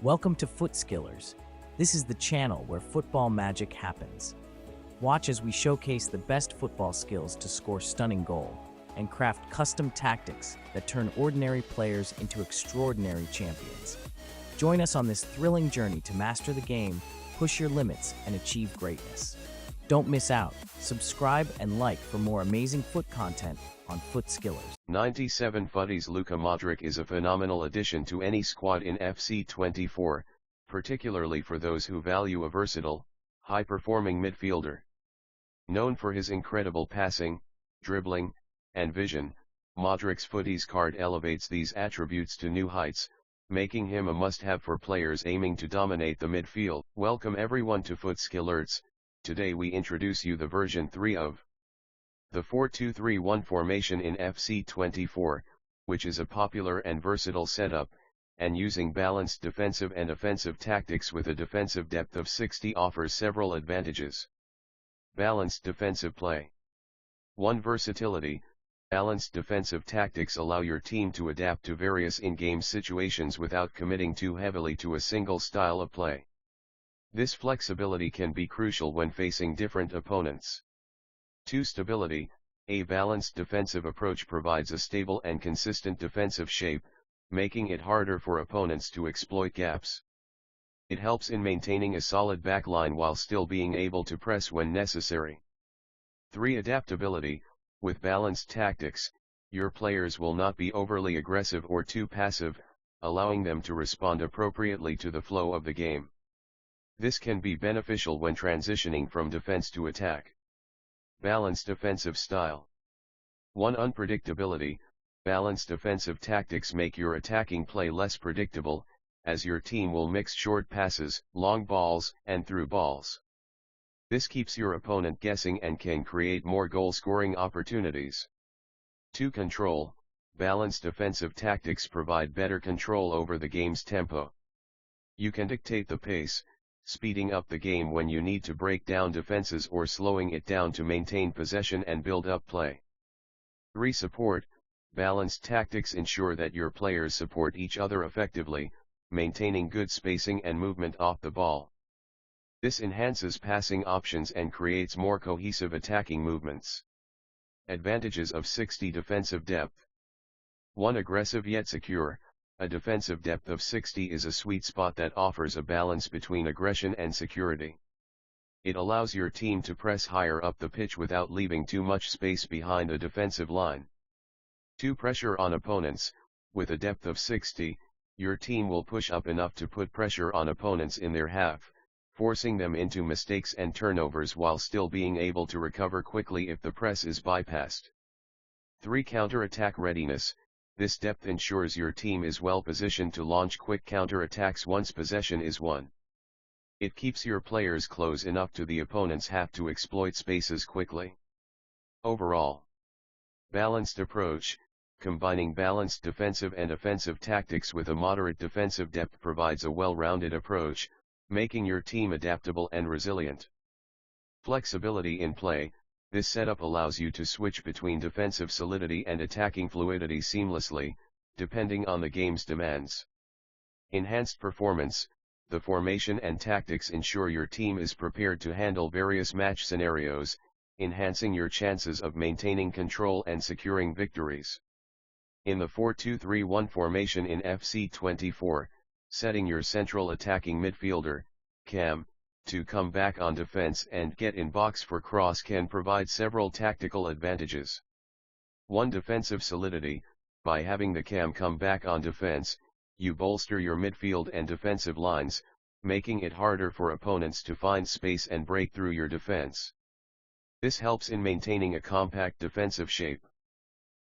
Welcome to FUTTIES. This is the channel where football magic happens. Watch as we showcase the best football skills to score stunning goal and craft custom tactics that turn ordinary players into extraordinary champions. Join us on this thrilling journey to master the game, push your limits, and achieve greatness. Don't miss out. Subscribe and like for more amazing foot content on FUTTIES. 97 FUTTIES. Luka Modric is a phenomenal addition to any squad in FC24, particularly for those who value a versatile, high-performing midfielder. Known for his incredible passing, dribbling, and vision, Modric's FUTTIES card elevates these attributes to new heights, making him a must-have for players aiming to dominate the midfield. Welcome everyone to FUTTIES. Today we introduce you the version 3 of the 4-2-3-1 formation in FC24, which is a popular and versatile setup, and using balanced defensive and offensive tactics with a defensive depth of 60 offers several advantages. Balanced defensive play. 1. Versatility. Balanced defensive tactics allow your team to adapt to various in-game situations without committing too heavily to a single style of play. This flexibility can be crucial when facing different opponents. 2. Stability. A balanced defensive approach provides a stable and consistent defensive shape, making it harder for opponents to exploit gaps. It helps in maintaining a solid backline while still being able to press when necessary. 3. Adaptability. With balanced tactics, your players will not be overly aggressive or too passive, allowing them to respond appropriately to the flow of the game. This can be beneficial when transitioning from defense to attack. Balanced offensive style. 1. Unpredictability. Balanced offensive tactics make your attacking play less predictable, as your team will mix short passes, long balls, and through balls. This keeps your opponent guessing and can create more goal-scoring opportunities. 2. Control. Balanced offensive tactics provide better control over the game's tempo. You can dictate the pace, speeding up the game when you need to break down defenses or slowing it down to maintain possession and build up play. 3. Support. Balanced tactics ensure that your players support each other effectively, maintaining good spacing and movement off the ball. This enhances passing options and creates more cohesive attacking movements. Advantages of 60 defensive depth. 1. Aggressive yet secure. A defensive depth of 60 is a sweet spot that offers a balance between aggression and security. It allows your team to press higher up the pitch without leaving too much space behind a defensive line. 2. Pressure on opponents. With a depth of 60, your team will push up enough to put pressure on opponents in their half, forcing them into mistakes and turnovers while still being able to recover quickly if the press is bypassed. 3. Counter-attack readiness. This depth ensures your team is well positioned to launch quick counter-attacks once possession is won. It keeps your players close enough to the opponent's half to exploit spaces quickly. Overall, balanced approach. Combining balanced defensive and offensive tactics with a moderate defensive depth provides a well-rounded approach, making your team adaptable and resilient. Flexibility in play. This setup allows you to switch between defensive solidity and attacking fluidity seamlessly, depending on the game's demands. Enhanced performance. The formation and tactics ensure your team is prepared to handle various match scenarios, enhancing your chances of maintaining control and securing victories. In the 4-2-3-1 formation in FC24, setting your central attacking midfielder, CAM, to come back on defense and get in box for cross can provide several tactical advantages. 1. Defensive solidity. By having the CAM come back on defense, you bolster your midfield and defensive lines, making it harder for opponents to find space and break through your defense. This helps in maintaining a compact defensive shape.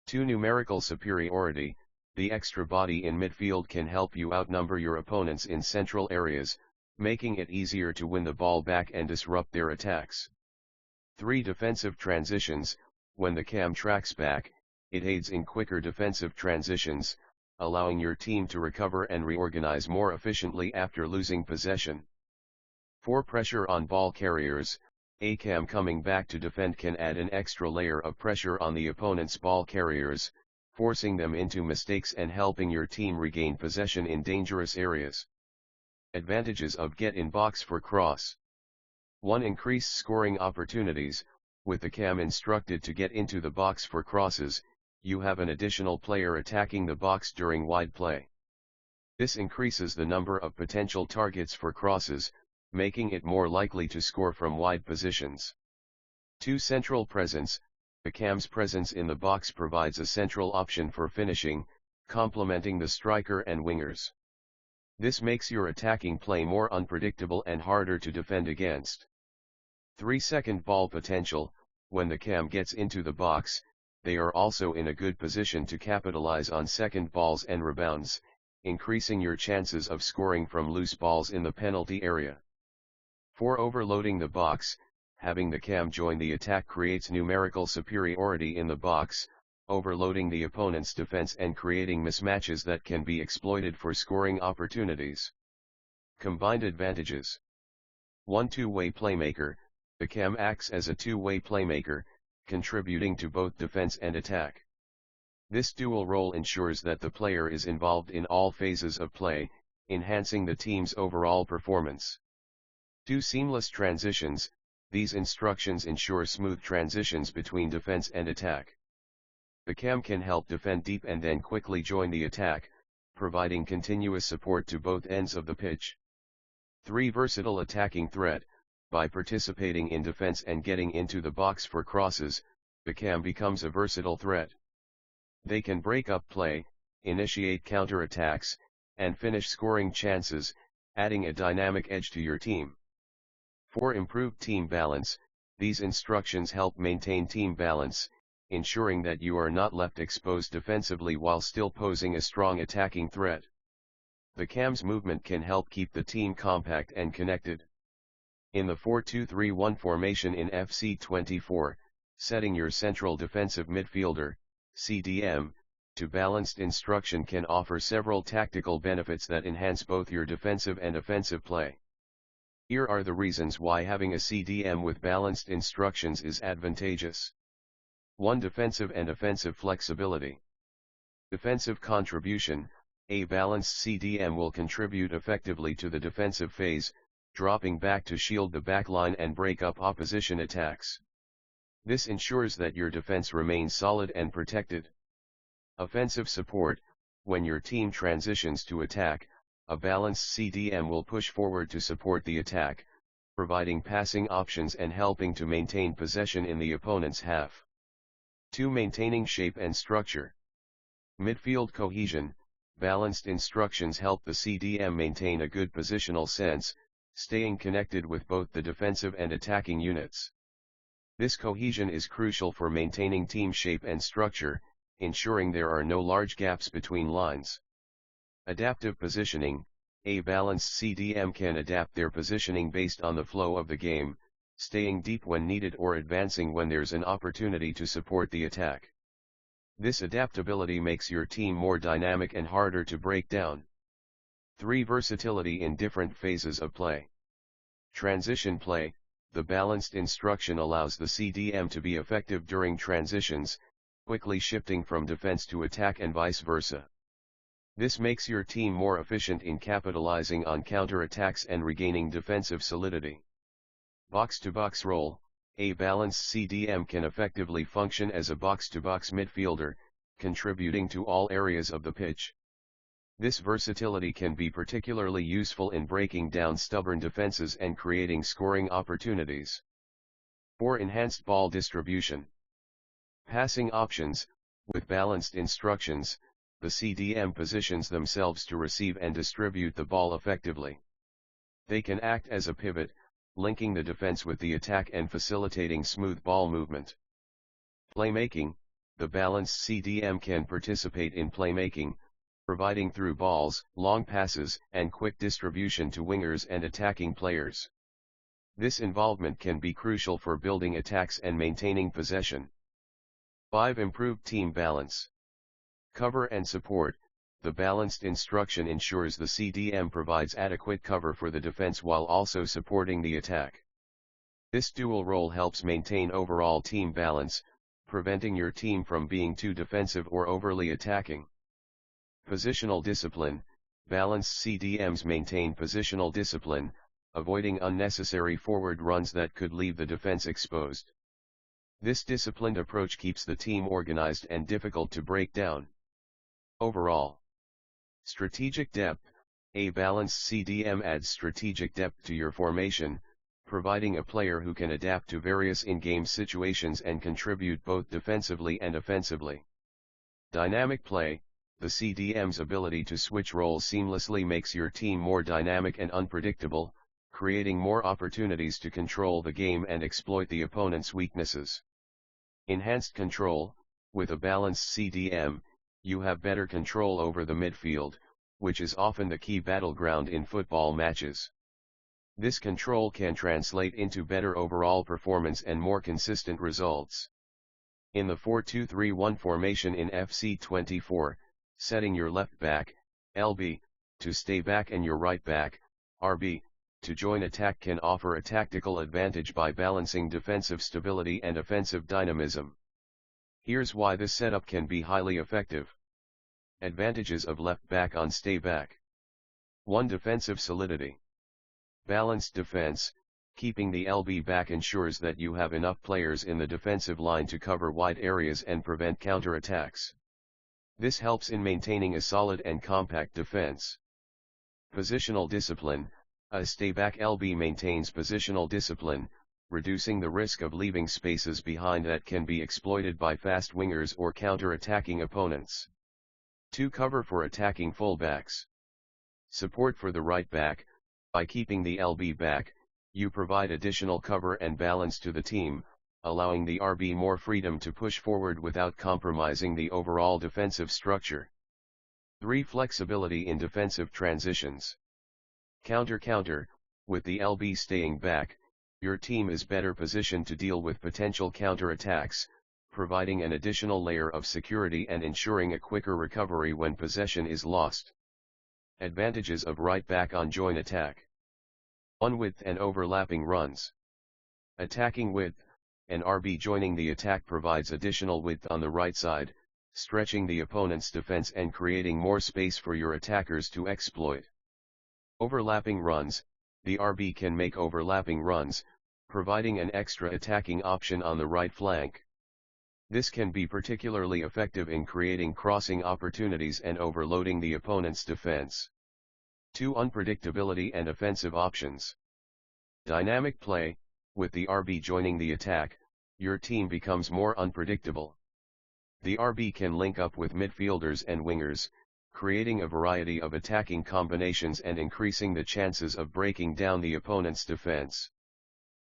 2. Numerical superiority. The extra body in midfield can help you outnumber your opponents in central areas, making it easier to win the ball back and disrupt their attacks. 3. Defensive transitions. When the CAM tracks back, it aids in quicker defensive transitions, allowing your team to recover and reorganize more efficiently after losing possession. 4. Pressure on ball carriers. A CAM coming back to defend can add an extra layer of pressure on the opponent's ball carriers, forcing them into mistakes and helping your team regain possession in dangerous areas. Advantages of get in box for cross. 1. Increased scoring opportunities. With the cam instructed to get into the box for crosses, you have an additional player attacking the box during wide play. This increases the number of potential targets for crosses, making it more likely to score from wide positions. 2. Central presence. The cam's presence in the box provides a central option for finishing, complementing the striker and wingers. This makes your attacking play more unpredictable and harder to defend against. 3. Second ball potential. When the cam gets into the box, they are also in a good position to capitalize on second balls and rebounds, increasing your chances of scoring from loose balls in the penalty area. 4. Overloading the box. Having the cam join the attack creates numerical superiority in the box, overloading the opponent's defense and creating mismatches that can be exploited for scoring opportunities. Combined advantages. 1. Two-way playmaker. The cam acts as a two-way playmaker, contributing to both defense and attack. This dual role ensures that the player is involved in all phases of play, enhancing the team's overall performance. 2. Seamless transitions. These instructions ensure smooth transitions between defense and attack. The cam can help defend deep and then quickly join the attack, providing continuous support to both ends of the pitch. 3. Versatile attacking threat. By participating in defense and getting into the box for crosses, the cam becomes a versatile threat. They can break up play, initiate counter-attacks, and finish scoring chances, adding a dynamic edge to your team. 4. Improved team balance. These instructions help maintain team balance, ensuring that you are not left exposed defensively while still posing a strong attacking threat. The cam's movement can help keep the team compact and connected. In the 4-2-3-1 formation in FC24, setting your central defensive midfielder, CDM, to balanced instruction can offer several tactical benefits that enhance both your defensive and offensive play. Here are the reasons why having a CDM with balanced instructions is advantageous. 1. Defensive and offensive flexibility. Defensive contribution. A balanced CDM will contribute effectively to the defensive phase, dropping back to shield the backline and break up opposition attacks. This ensures that your defense remains solid and protected. Offensive support. When your team transitions to attack, a balanced CDM will push forward to support the attack, providing passing options and helping to maintain possession in the opponent's half. 2. Maintaining shape and structure. Midfield cohesion. Balanced instructions help the CDM maintain a good positional sense, staying connected with both the defensive and attacking units. This cohesion is crucial for maintaining team shape and structure, ensuring there are no large gaps between lines. Adaptive positioning. A balanced CDM can adapt their positioning based on the flow of the game, staying deep when needed or advancing when there's an opportunity to support the attack. This adaptability makes your team more dynamic and harder to break down. 3. Versatility in different phases of play. Transition play. The balanced instruction allows the CDM to be effective during transitions, quickly shifting from defense to attack and vice versa. This makes your team more efficient in capitalizing on counter-attacks and regaining defensive solidity. Box-to-box role. A balanced CDM can effectively function as a box-to-box midfielder, contributing to all areas of the pitch. This versatility can be particularly useful in breaking down stubborn defenses and creating scoring opportunities. 4. Enhanced ball distribution. Passing options. With balanced instructions, the CDM positions themselves to receive and distribute the ball effectively. They can act as a pivot, linking the defense with the attack and facilitating smooth ball movement. Playmaking. The balanced CDM can participate in playmaking, providing through balls, long passes, and quick distribution to wingers and attacking players. This involvement can be crucial for building attacks and maintaining possession. 5. Improved team balance. Cover and support. The balanced instruction ensures the CDM provides adequate cover for the defense while also supporting the attack. This dual role helps maintain overall team balance, preventing your team from being too defensive or overly attacking. Positional discipline. Balanced CDMs maintain positional discipline, avoiding unnecessary forward runs that could leave the defense exposed. This disciplined approach keeps the team organized and difficult to break down. Overall, strategic depth. A balanced CDM adds strategic depth to your formation, providing a player who can adapt to various in-game situations and contribute both defensively and offensively. Dynamic play. The CDM's ability to switch roles seamlessly makes your team more dynamic and unpredictable, creating more opportunities to control the game and exploit the opponent's weaknesses. Enhanced control. With a balanced CDM, you have better control over the midfield, which is often the key battleground in football matches. This control can translate into better overall performance and more consistent results. In the 4-2-3-1 formation in FC24, setting your left back, LB, to stay back and your right back, RB, to join attack can offer a tactical advantage by balancing defensive stability and offensive dynamism. Here's why this setup can be highly effective. Advantages of left back on stay back. 1. Defensive solidity. Balanced defense. Keeping the LB back ensures that you have enough players in the defensive line to cover wide areas and prevent counter-attacks. This helps in maintaining a solid and compact defense. Positional discipline. A stay-back LB maintains positional discipline, reducing the risk of leaving spaces behind that can be exploited by fast wingers or counter-attacking opponents. 2. Cover for attacking fullbacks. Support for the right back. By keeping the LB back, you provide additional cover and balance to the team, allowing the RB more freedom to push forward without compromising the overall defensive structure. 3. Flexibility in defensive transitions. Counter. With the LB staying back, your team is better positioned to deal with potential counter-attacks, providing an additional layer of security and ensuring a quicker recovery when possession is lost. Advantages of right back on join attack. 1. Width and overlapping runs. Attacking width. An RB joining the attack provides additional width on the right side, stretching the opponent's defense and creating more space for your attackers to exploit. Overlapping runs. The RB can make overlapping runs, providing an extra attacking option on the right flank. This can be particularly effective in creating crossing opportunities and overloading the opponent's defense. 2. Unpredictability and offensive options. Dynamic play. With the RB joining the attack, your team becomes more unpredictable. The RB can link up with midfielders and wingers, creating a variety of attacking combinations and increasing the chances of breaking down the opponent's defense.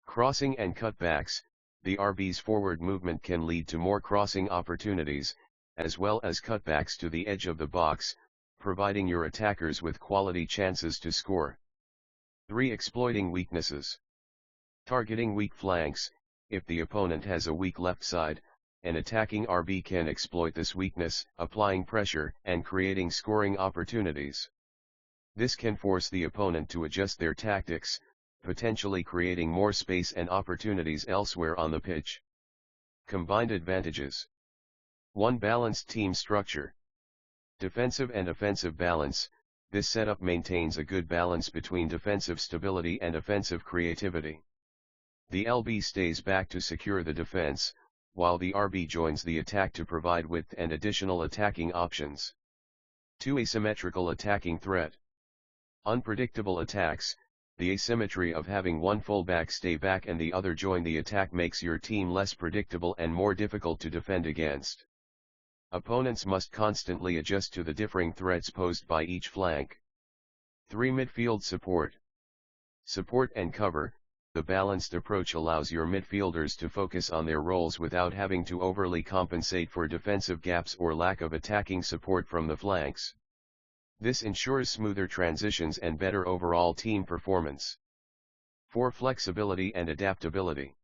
Crossing and cutbacks. The RB's forward movement can lead to more crossing opportunities, as well as cutbacks to the edge of the box, providing your attackers with quality chances to score. 3. Exploiting weaknesses. Targeting weak flanks. If the opponent has a weak left side, an attacking RB can exploit this weakness, applying pressure and creating scoring opportunities. This can force the opponent to adjust their tactics, potentially creating more space and opportunities elsewhere on the pitch. Combined advantages. 1. Balanced team structure. Defensive and offensive balance. This setup maintains a good balance between defensive stability and offensive creativity. The LB stays back to secure the defense, while the RB joins the attack to provide width and additional attacking options. 2. Asymmetrical attacking threat. Unpredictable attacks. The asymmetry of having one fullback stay back and the other join the attack makes your team less predictable and more difficult to defend against. Opponents must constantly adjust to the differing threats posed by each flank. 3. Midfield support. Support and cover. The balanced approach allows your midfielders to focus on their roles without having to overly compensate for defensive gaps or lack of attacking support from the flanks. This ensures smoother transitions and better overall team performance. 4. Flexibility and adaptability.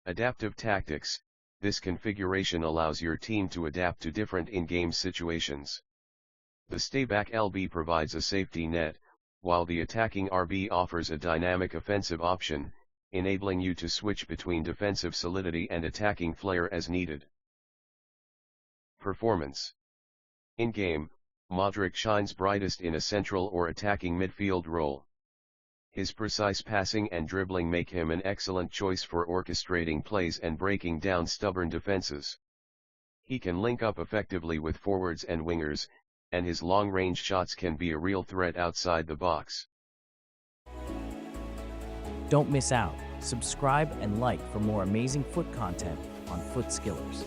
Adaptive tactics. This configuration allows your team to adapt to different in-game situations. The stay-back LB provides a safety net, while the attacking RB offers a dynamic offensive option, enabling you to switch between defensive solidity and attacking flair as needed. Performance. In-game, Modric shines brightest in a central or attacking midfield role. His precise passing and dribbling make him an excellent choice for orchestrating plays and breaking down stubborn defenses. He can link up effectively with forwards and wingers, and his long-range shots can be a real threat outside the box. Don't miss out. Subscribe and like for more amazing foot content on FUTTIES.